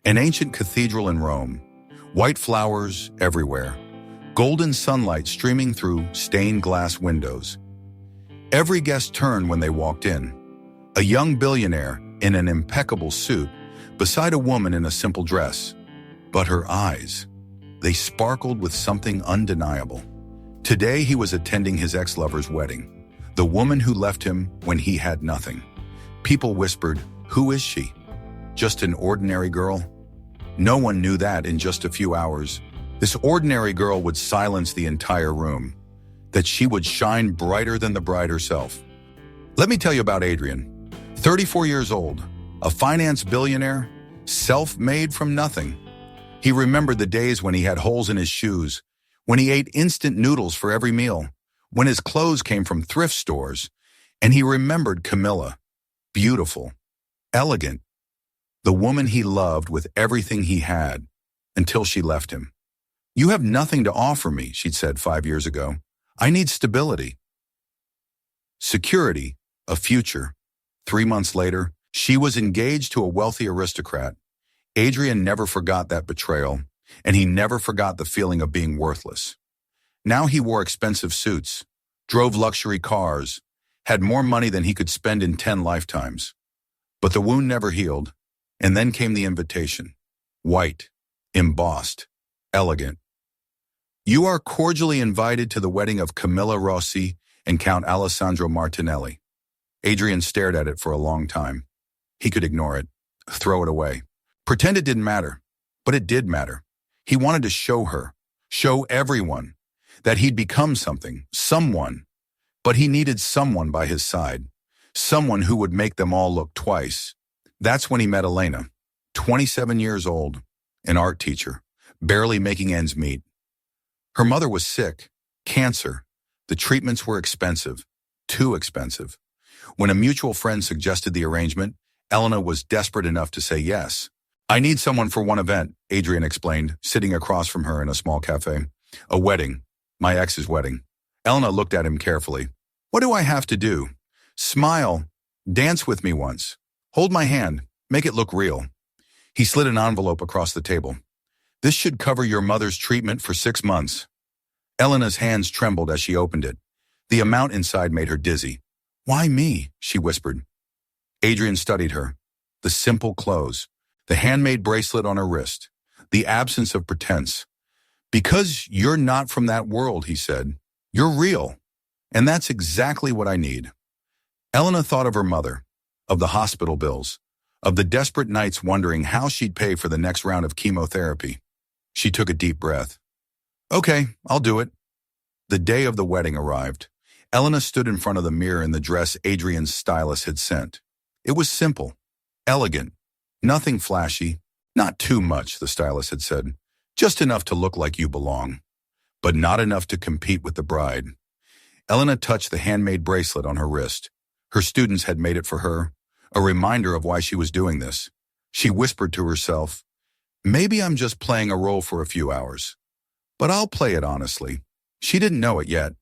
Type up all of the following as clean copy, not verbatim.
An ancient cathedral in Rome, white flowers everywhere, golden sunlight streaming through stained glass windows. Every guest turned when they walked in. A young billionaire in an impeccable suit beside a woman in a simple dress. But her eyes, they sparkled with something undeniable. Today he was attending his ex-lover's wedding, the woman who left him when he had nothing. People whispered, "Who is she? Just an ordinary girl?" No one knew that in just a few hours. This ordinary girl would silence the entire room, that she would shine brighter than the bride herself. Let me tell you about Adrian, 34 years old, a finance billionaire, self-made from nothing. He remembered the days when he had holes in his shoes, when he ate instant noodles for every meal, when his clothes came from thrift stores, and he remembered Camilla, beautiful, elegant, the woman he loved with everything he had, until she left him. "You have nothing to offer me," she'd said 5 years ago. "I need stability." Security, a future. 3 months later, she was engaged to a wealthy aristocrat. Adrian never forgot that betrayal, and he never forgot the feeling of being worthless. Now he wore expensive suits, drove luxury cars, had more money than he could spend in 10 lifetimes. But the wound never healed, and then came the invitation. White, embossed, elegant. "You are cordially invited to the wedding of Camilla Rossi and Count Alessandro Martinelli." Adrian stared at it for a long time. He could ignore it, throw it away, pretend it didn't matter. But it did matter. He wanted to show her, show everyone, that he'd become something, someone. But he needed someone by his side, someone who would make them all look twice. That's when he met Elena, 27 years old, an art teacher, barely making ends meet. Her mother was sick, cancer. The treatments were expensive, too expensive. When a mutual friend suggested the arrangement, Elena was desperate enough to say yes. "I need someone for one event," Adrian explained, sitting across from her in a small cafe. "A wedding. My ex's wedding." Elena looked at him carefully. "What do I have to do?" "Smile. Dance with me once. Hold my hand. Make it look real." He slid an envelope across the table. "This should cover your mother's treatment for 6 months. Elena's hands trembled as she opened it. The amount inside made her dizzy. "Why me?" she whispered. Adrian studied her. The simple clothes, the handmade bracelet on her wrist, the absence of pretense. "Because you're not from that world," he said. "You're real. And that's exactly what I need." Elena thought of her mother, of the hospital bills, of the desperate nights wondering how she'd pay for the next round of chemotherapy. She took a deep breath. "Okay, I'll do it." The day of the wedding arrived. Elena stood in front of the mirror in the dress Adrian's stylist had sent. It was simple, elegant, nothing flashy, not too much, the stylist had said. Just enough to look like you belong, but not enough to compete with the bride. Elena touched the handmade bracelet on her wrist. Her students had made it for her, a reminder of why she was doing this. She whispered to herself, "Maybe I'm just playing a role for a few hours, but I'll play it honestly." She didn't know it yet,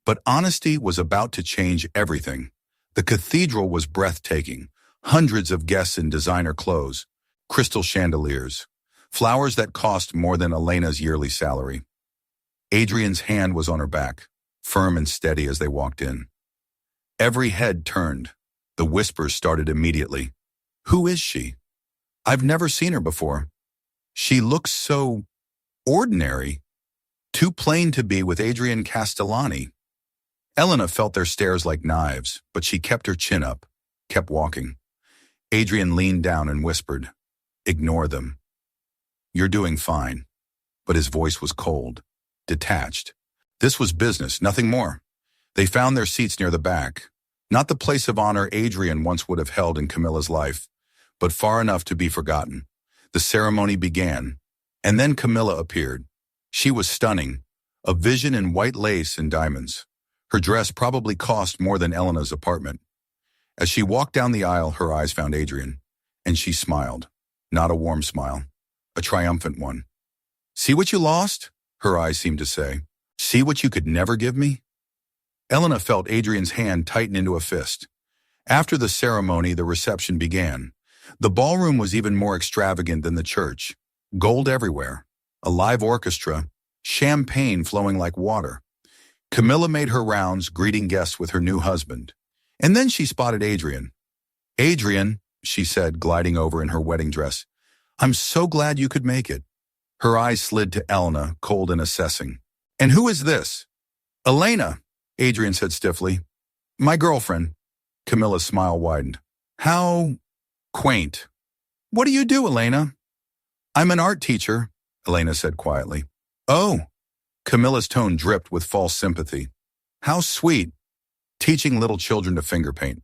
but honesty was about to change everything. The cathedral was breathtaking, hundreds of guests in designer clothes, crystal chandeliers, flowers that cost more than Elena's yearly salary. Adrian's hand was on her back, firm and steady as they walked in. Every head turned. The whispers started immediately. "Who is she? I've never seen her before. She looks so ordinary. Too plain to be with Adrian Castellani." Elena felt their stares like knives, but she kept her chin up, kept walking. Adrian leaned down and whispered, "Ignore them. You're doing fine." But his voice was cold, detached. This was business, nothing more. They found their seats near the back, not the place of honor Adrian once would have held in Camilla's life, but far enough to be forgotten. The ceremony began, and then Camilla appeared. She was stunning, a vision in white lace and diamonds. Her dress probably cost more than Elena's apartment. As she walked down the aisle, her eyes found Adrian, and she smiled. Not a warm smile, a triumphant one. "See what you lost?" her eyes seemed to say. "See what you could never give me?" Elena felt Adrian's hand tighten into a fist. After the ceremony, the reception began. The ballroom was even more extravagant than the church. Gold everywhere, a live orchestra, champagne flowing like water. Camilla made her rounds, greeting guests with her new husband. And then she spotted Adrian. "Adrian," she said, gliding over in her wedding dress, "I'm so glad you could make it." Her eyes slid to Elena, cold and assessing. "And who is this?" "Elena," Adrian said stiffly. "My girlfriend." Camilla's smile widened. "How quaint. What do you do, Elena?" "I'm an art teacher," Elena said quietly. "Oh." Camilla's tone dripped with false sympathy. "How sweet. Teaching little children to finger paint."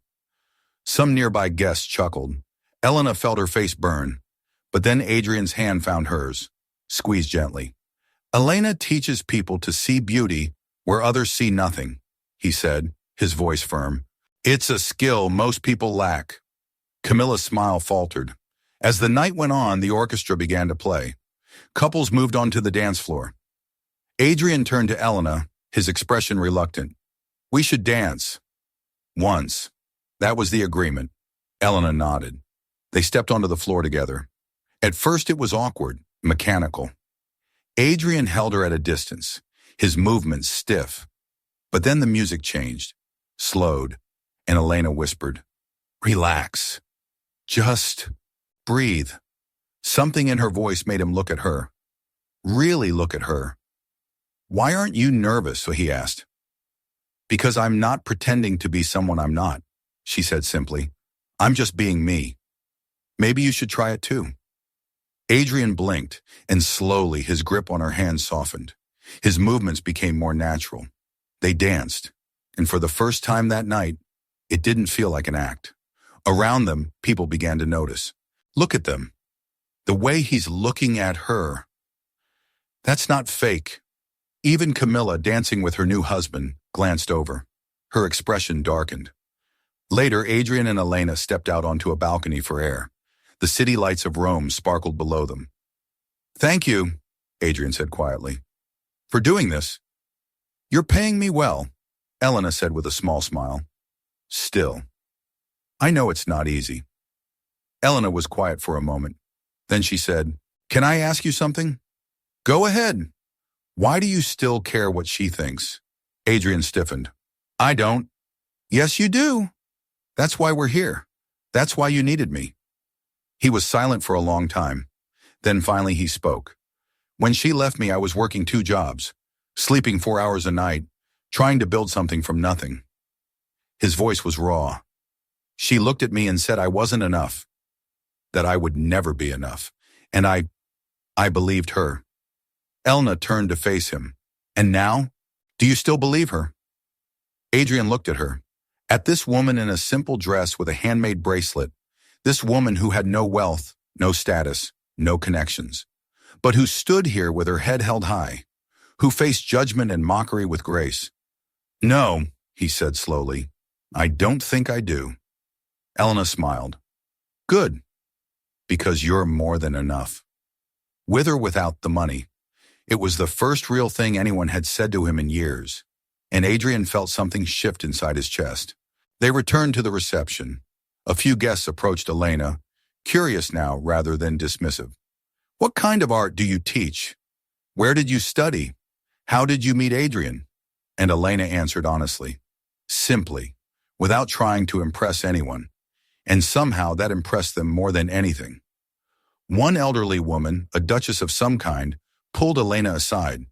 Some nearby guests chuckled. Elena felt her face burn, but then Adrian's hand found hers, squeezed gently. "Elena teaches people to see beauty where others see nothing," he said, his voice firm. "It's a skill most people lack." Camilla's smile faltered. As the night went on, the orchestra began to play. Couples moved onto the dance floor. Adrian turned to Elena, his expression reluctant. "We should dance." "Once." That was the agreement. Elena nodded. They stepped onto the floor together. At first it was awkward, mechanical. Adrian held her at a distance, his movements stiff. But then the music changed, slowed, and Elena whispered, "Relax. Just breathe." Something in her voice made him look at her. Really look at her. "Why aren't you nervous?" he asked. "Because I'm not pretending to be someone I'm not," she said simply. "I'm just being me. Maybe you should try it too." Adrian blinked, and slowly his grip on her hand softened. His movements became more natural. They danced, and for the first time that night, it didn't feel like an act. Around them, people began to notice. "Look at them. The way he's looking at her. That's not fake." Even Camilla, dancing with her new husband, glanced over. Her expression darkened. Later, Adrian and Elena stepped out onto a balcony for air. The city lights of Rome sparkled below them. "Thank you," Adrian said quietly, "for doing this." "You're paying me well," Elena said with a small smile. "Still, I know it's not easy." Elena was quiet for a moment. Then she said, "Can I ask you something?" "Go ahead." "Why do you still care what she thinks?" Adrian stiffened. "I don't." "Yes, you do. That's why we're here. That's why you needed me." He was silent for a long time. Then finally he spoke. "When she left me, I was working 2 jobs, sleeping 4 hours a night, trying to build something from nothing." His voice was raw. "She looked at me and said I wasn't enough, that I would never be enough. And I believed her." Elena turned to face him. "And now? Do you still believe her?" Adrian looked at her. At this woman in a simple dress with a handmade bracelet, this woman who had no wealth, no status, no connections, but who stood here with her head held high, who faced judgment and mockery with grace. "No," he said slowly, "I don't think I do." Elena smiled. "Good, because you're more than enough." With or without the money. It was the first real thing anyone had said to him in years, and Adrian felt something shift inside his chest. They returned to the reception. A few guests approached Elena, curious now rather than dismissive. "What kind of art do you teach? Where did you study? How did you meet Adrian?" And Elena answered honestly, simply, without trying to impress anyone. And somehow that impressed them more than anything. One elderly woman, a duchess of some kind, pulled Elena aside.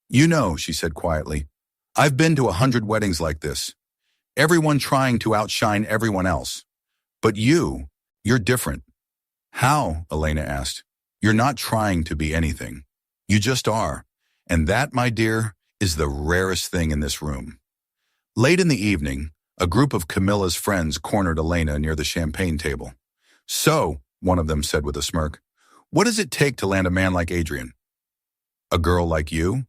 "You know," she said quietly, "I've been to 100 weddings like this. Everyone trying to outshine everyone else. But you're different." "How?" Elena asked. "You're not trying to be anything. You just are. And that, my dear, is the rarest thing in this room." Late in the evening, a group of Camilla's friends cornered Elena near the champagne table. "So," one of them said with a smirk, "what does it take to land a man like Adrian?" "A girl like you?"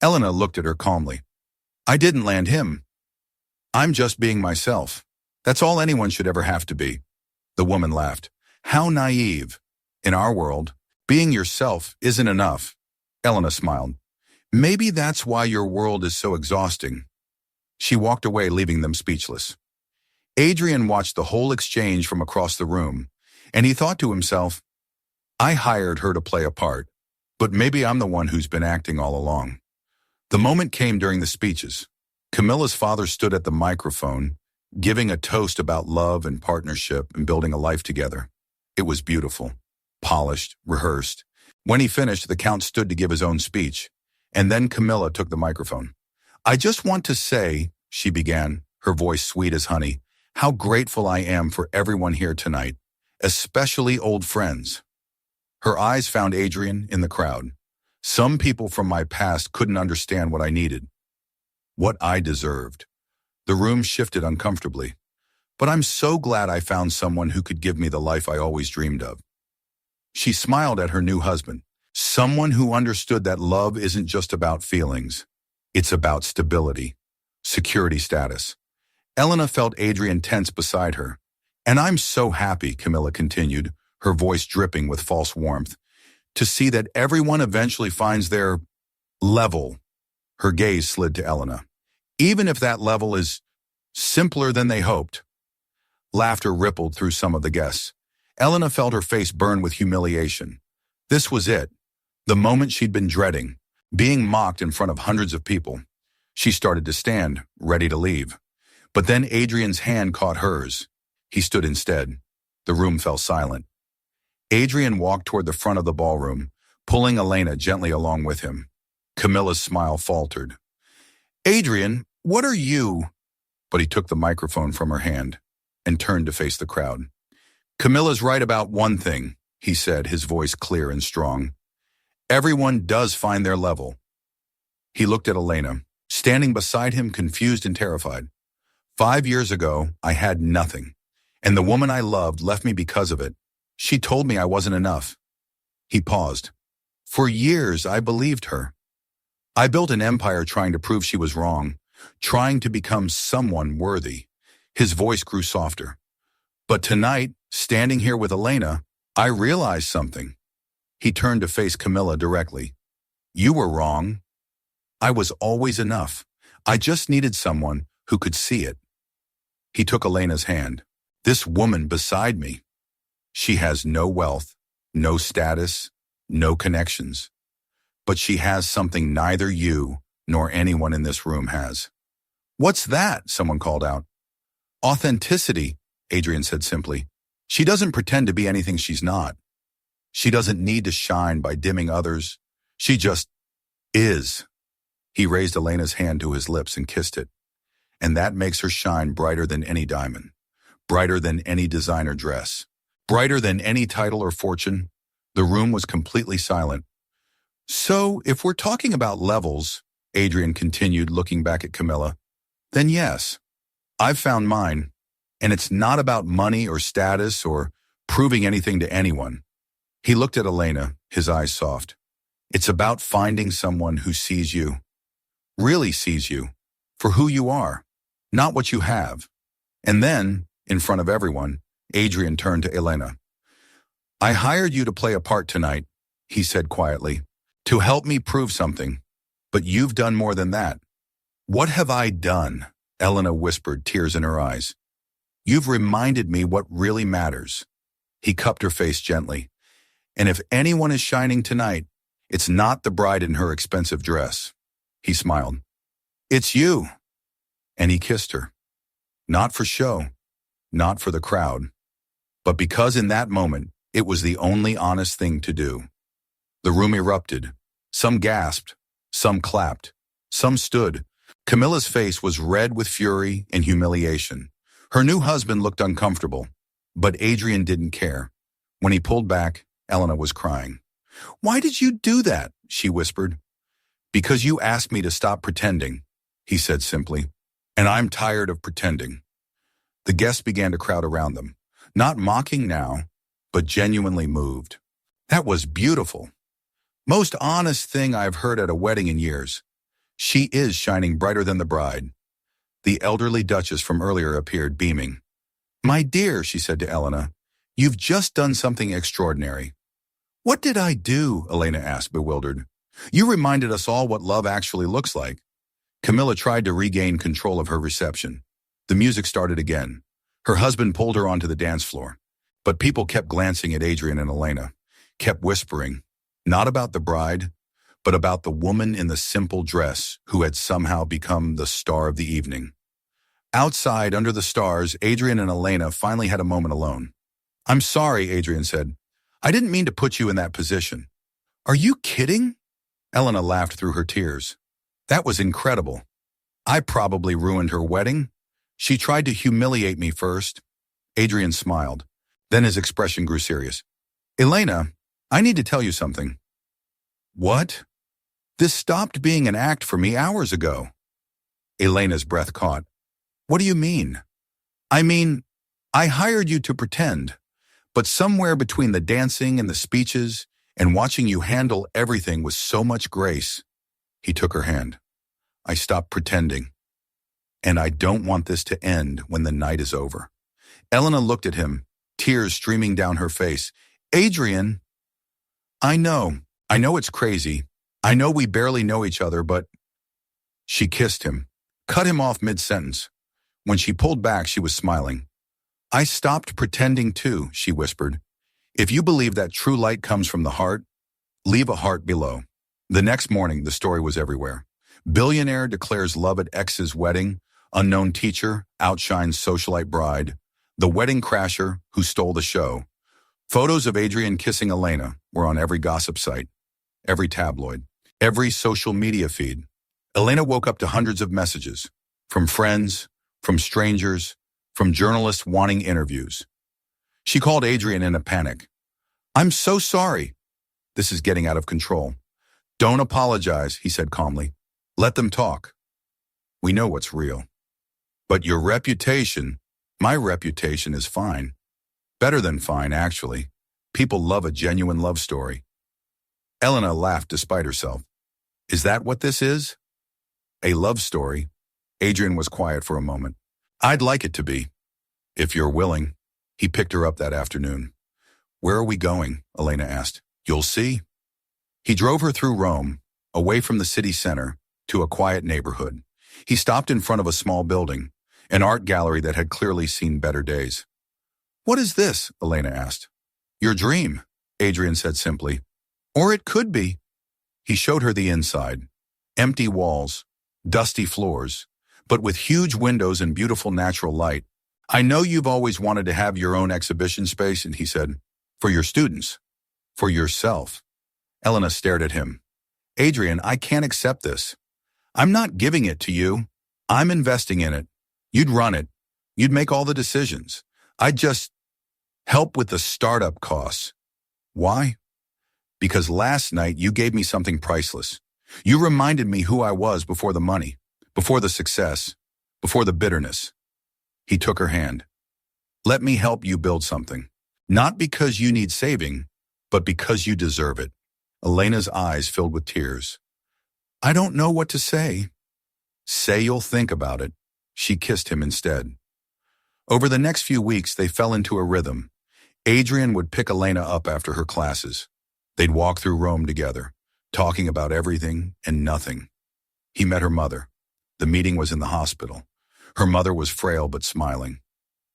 Elena looked at her calmly. "I didn't land him. I'm just being myself. That's all anyone should ever have to be." The woman laughed. "How naive. In our world, being yourself isn't enough." Elena smiled. "Maybe that's why your world is so exhausting." She walked away, leaving them speechless. Adrian watched the whole exchange from across the room, and he thought to himself, I hired her to play a part, but maybe I'm the one who's been acting all along. The moment came during the speeches. Camilla's father stood at the microphone, giving a toast about love and partnership and building a life together. It was beautiful, polished, rehearsed. When he finished, the Count stood to give his own speech, and then Camilla took the microphone. I just want to say, she began, her voice sweet as honey, how grateful I am for everyone here tonight, especially old friends. Her eyes found Adrian in the crowd. Some people from my past couldn't understand what I needed, what I deserved. The room shifted uncomfortably. But I'm so glad I found someone who could give me the life I always dreamed of. She smiled at her new husband, someone who understood that love isn't just about feelings. It's about stability, security status. Elena felt Adrian tense beside her. And I'm so happy, Camilla continued, her voice dripping with false warmth, to see that everyone eventually finds their level. Her gaze slid to Elena. Even if that level is simpler than they hoped. Laughter rippled through some of the guests. Elena felt her face burn with humiliation. This was it, the moment she'd been dreading, being mocked in front of hundreds of people. She started to stand, ready to leave. But then Adrian's hand caught hers. He stood instead. The room fell silent. Adrian walked toward the front of the ballroom, pulling Elena gently along with him. Camilla's smile faltered. Adrian, what are you? But he took the microphone from her hand and turned to face the crowd. Camilla's right about one thing, he said, his voice clear and strong. Everyone does find their level. He looked at Elena, standing beside him, confused and terrified. 5 years ago, I had nothing, and the woman I loved left me because of it. She told me I wasn't enough. He paused. For years, I believed her. I built an empire trying to prove she was wrong, trying to become someone worthy. His voice grew softer. But tonight, standing here with Elena, I realized something. He turned to face Camilla directly. You were wrong. I was always enough. I just needed someone who could see it. He took Elena's hand. This woman beside me. She has no wealth, no status, no connections. But she has something neither you nor anyone in this room has. What's that? Someone called out. Authenticity, Adrian said simply. She doesn't pretend to be anything she's not. She doesn't need to shine by dimming others. She just is. He raised Elena's hand to his lips and kissed it. And that makes her shine brighter than any diamond, brighter than any designer dress, brighter than any title or fortune. The room was completely silent. So, if we're talking about levels, Adrian continued, looking back at Camilla, then yes, I've found mine. And it's not about money or status or proving anything to anyone. He looked at Elena, his eyes soft. It's about finding someone who sees you, really sees you, for who you are, not what you have. And then, in front of everyone, Adrian turned to Elena. I hired you to play a part tonight, he said quietly, to help me prove something. But you've done more than that. What have I done? Elena whispered, tears in her eyes. You've reminded me what really matters. He cupped her face gently. And if anyone is shining tonight, it's not the bride in her expensive dress. He smiled. It's you. And he kissed her. Not for show, not for the crowd, but because in that moment, it was the only honest thing to do. The room erupted. Some gasped, some clapped, some stood. Camilla's face was red with fury and humiliation. Her new husband looked uncomfortable, but Adrian didn't care. When he pulled back, Elena was crying. Why did you do that? She whispered. Because you asked me to stop pretending, he said simply, and I'm tired of pretending. The guests began to crowd around them, not mocking now, but genuinely moved. That was beautiful. Most honest thing I've heard at a wedding in years. She is shining brighter than the bride. The elderly duchess from earlier appeared, beaming. My dear, she said to Elena, you've just done something extraordinary. What did I do? Elena asked, bewildered. You reminded us all what love actually looks like. Camilla tried to regain control of her reception. The music started again. Her husband pulled her onto the dance floor, but people kept glancing at Adrian and Elena, kept whispering, not about the bride, but about the woman in the simple dress who had somehow become the star of the evening. Outside, under the stars, Adrian and Elena finally had a moment alone. "I'm sorry," Adrian said. "I didn't mean to put you in that position." "Are you kidding?" Elena laughed through her tears. "That was incredible. I probably ruined her wedding. She tried to humiliate me first." Adrian smiled. Then his expression grew serious. "Elena, I need to tell you something." "What?" "This stopped being an act for me hours ago." Elena's breath caught. "What do you mean?" "I mean, I hired you to pretend, but somewhere between the dancing and the speeches and watching you handle everything with so much grace." He took her hand. "I stopped pretending. And I don't want this to end when the night is over." Elena looked at him, tears streaming down her face. "Adrian, I know it's crazy. I know we barely know each other, but..." She kissed him, cut him off mid-sentence. When she pulled back, she was smiling. "I stopped pretending too," she whispered. "If you believe that true light comes from the heart, leave a heart below." The next morning, the story was everywhere. Billionaire declares love at ex's wedding. Unknown teacher outshines socialite bride. The wedding crasher who stole the show. Photos of Adrian kissing Elena were on every gossip site, every tabloid, every social media feed. Elena woke up to hundreds of messages, from friends, from strangers, from journalists wanting interviews. She called Adrian in a panic. "I'm so sorry. This is getting out of control." "Don't apologize," he said calmly. "Let them talk. We know what's real. But your reputation, my reputation is fine. Better than fine, actually. People love a genuine love story." Elena laughed despite herself. "Is that what this is? A love story?" Adrian was quiet for a moment. "I'd like it to be, if you're willing." He picked her up that afternoon. "Where are we going?" Elena asked. "You'll see." He drove her through Rome, away from the city center, to a quiet neighborhood. He stopped in front of a small building, an art gallery that had clearly seen better days. "What is this?" Elena asked. "Your dream," Adrian said simply. "Or it could be." He showed her the inside. Empty walls, dusty floors, but with huge windows and beautiful natural light. "I know you've always wanted to have your own exhibition space," and he said, "for your students, for yourself." Elena stared at him. "Adrian, I can't accept this. I'm not giving it to you. I'm investing in it. You'd run it. You'd make all the decisions. I'd just help with the startup costs." "Why?" "Because last night you gave me something priceless. You reminded me who I was before the money, before the success, before the bitterness." He took her hand. "Let me help you build something. Not because you need saving, but because you deserve it." Elena's eyes filled with tears. "I don't know what to say." "Say you'll think about it." She kissed him instead. Over the next few weeks, they fell into a rhythm. Adrian would pick Elena up after her classes. They'd walk through Rome together, talking about everything and nothing. He met her mother. The meeting was in the hospital. Her mother was frail but smiling.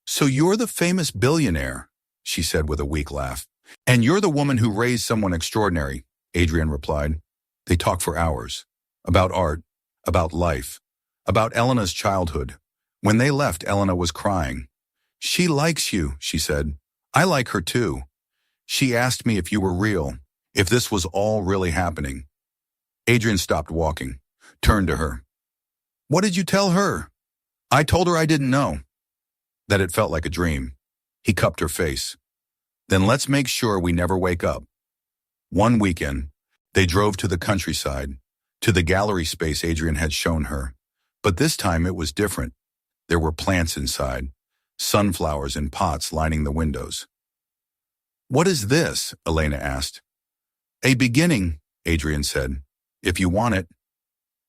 "So you're the famous billionaire," she said with a weak laugh. "And you're the woman who raised someone extraordinary," Adrian replied. They talked for hours. About art, about life, about Elena's childhood. When they left, Elena was crying. "She likes you," she said. "I like her too. She asked me if you were real, if this was all really happening." Adrian stopped walking, turned to her. "What did you tell her?" "I told her I didn't know, that it felt like a dream." He cupped her face. "Then let's make sure we never wake up." One weekend, they drove to the countryside, to the gallery space Adrian had shown her. But this time it was different. There were plants inside, sunflowers in pots lining the windows. "What is this?" Elena asked. "A beginning," Adrian said, "if you want it."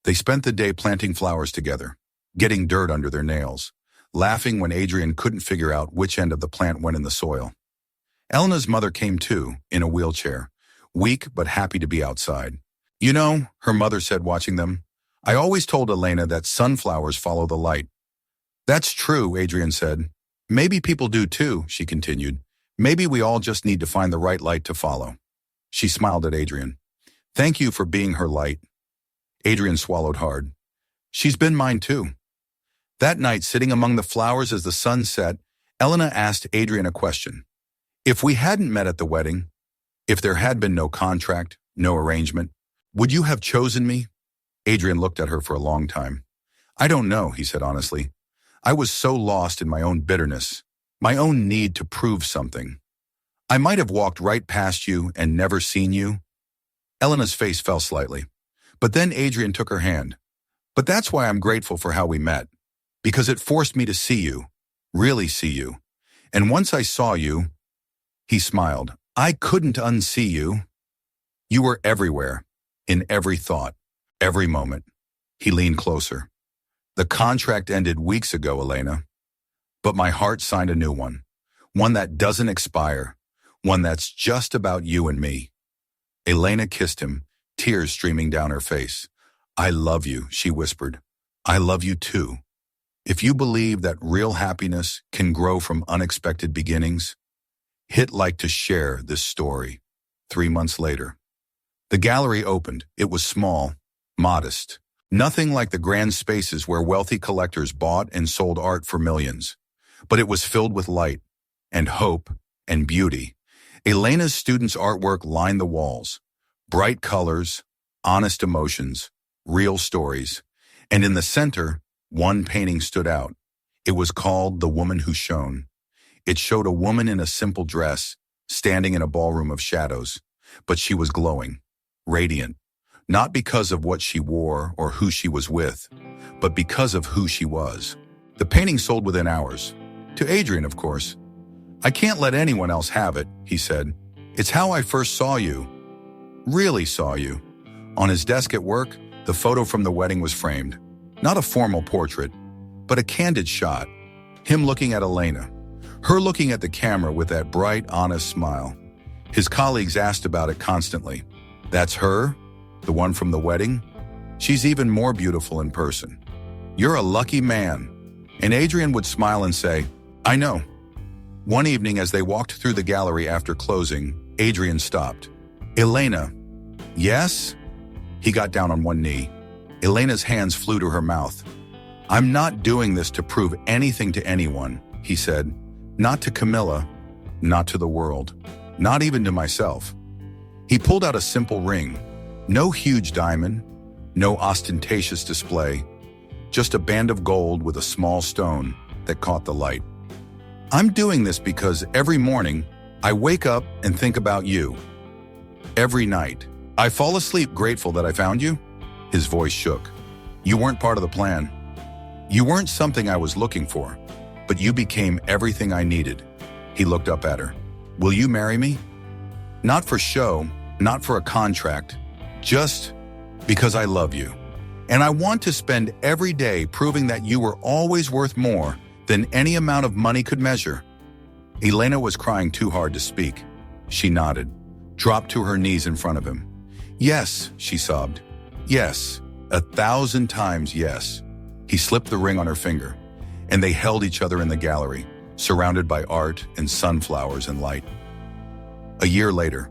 They spent the day planting flowers together, getting dirt under their nails, laughing when Adrian couldn't figure out which end of the plant went in the soil. Elena's mother came too, in a wheelchair, weak but happy to be outside. "You know," her mother said watching them, "I always told Elena that sunflowers follow the light." "That's true," Adrian said. Maybe people do too, she continued. Maybe we all just need to find the right light to follow. She smiled at Adrian. Thank you for being her light. Adrian swallowed hard. She's been mine too. That night, sitting among the flowers as the sun set, Elena asked Adrian a question. If we hadn't met at the wedding, if there had been no contract, no arrangement, would you have chosen me? Adrian looked at her for a long time. I don't know, he said honestly. I was so lost in my own bitterness, my own need to prove something. I might have walked right past you and never seen you. Elena's face fell slightly. But then Adrian took her hand. But that's why I'm grateful for how we met. Because it forced me to see you, really see you. And once I saw you, he smiled, I couldn't unsee you. You were everywhere, in every thought, every moment. He leaned closer. The contract ended weeks ago, Elena. But my heart signed a new one that doesn't expire, one that's just about you and me. Elena kissed him, tears streaming down her face. I love you, she whispered. I love you too. If you believe that real happiness can grow from unexpected beginnings, hit like to share this story. 3 months later. The gallery opened. It was small, modest. Nothing like the grand spaces where wealthy collectors bought and sold art for millions. But it was filled with light, and hope, and beauty. Elena's students' artwork lined the walls. Bright colors, honest emotions, real stories. And in the center, one painting stood out. It was called The Woman Who Shone. It showed a woman in a simple dress, standing in a ballroom of shadows. But she was glowing, radiant. Not because of what she wore or who she was with, but because of who she was. The painting sold within hours. To Adrian, of course. I can't let anyone else have it, he said. It's how I first saw you. Really saw you. On his desk at work, the photo from the wedding was framed. Not a formal portrait, but a candid shot. Him looking at Elena. Her looking at the camera with that bright, honest smile. His colleagues asked about it constantly. That's her? The one from the wedding? She's even more beautiful in person. You're a lucky man. And Adrian would smile and say, I know. One evening as they walked through the gallery after closing, Adrian stopped. Elena. Yes? He got down on one knee. Elena's hands flew to her mouth. I'm not doing this to prove anything to anyone, he said. Not to Camilla, not to the world, not even to myself. He pulled out a simple ring. No huge diamond, no ostentatious display, just a band of gold with a small stone that caught the light. I'm doing this because every morning I wake up and think about you. Every night, I fall asleep grateful that I found you. His voice shook. You weren't part of the plan. You weren't something I was looking for, but you became everything I needed. He looked up at her. Will you marry me? Not for show, not for a contract, just because I love you. And I want to spend every day proving that you were always worth more than any amount of money could measure. Elena was crying too hard to speak. She nodded, dropped to her knees in front of him. Yes, she sobbed. Yes, 1,000 times yes. He slipped the ring on her finger, and they held each other in the gallery, surrounded by art and sunflowers and light. A year later,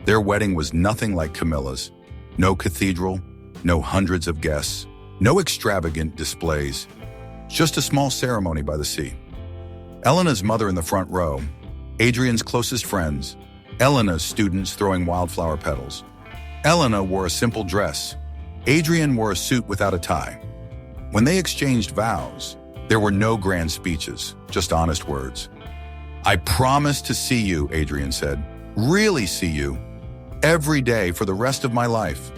their wedding was nothing like Camilla's. No cathedral, no hundreds of guests, no extravagant displays, just a small ceremony by the sea. Elena's mother in the front row, Adrian's closest friends, Elena's students throwing wildflower petals. Elena wore a simple dress. Adrian wore a suit without a tie. When they exchanged vows, there were no grand speeches, just honest words. I promise to see you, Adrian said. Really see you. Every day for the rest of my life.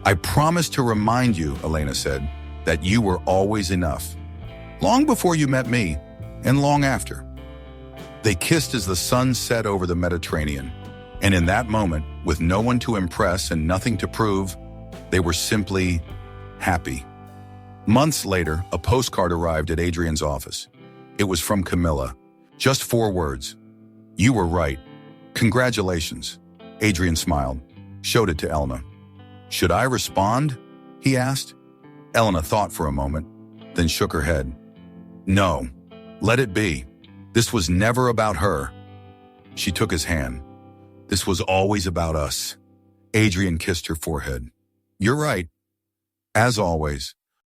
I promise to remind you, Elena said, that you were always enough. Long before you met me, and long after. They kissed as the sun set over the Mediterranean. And in that moment, with no one to impress and nothing to prove, they were simply happy. Months later, a postcard arrived at Adrian's office. It was from Camilla. Just 4 words. You were right. Congratulations. Adrian smiled, showed it to Elena. Should I respond? He asked. Elena thought for a moment, then shook her head. No, let it be. This was never about her. She took his hand. This was always about us. Adrian kissed her forehead. You're right. As always.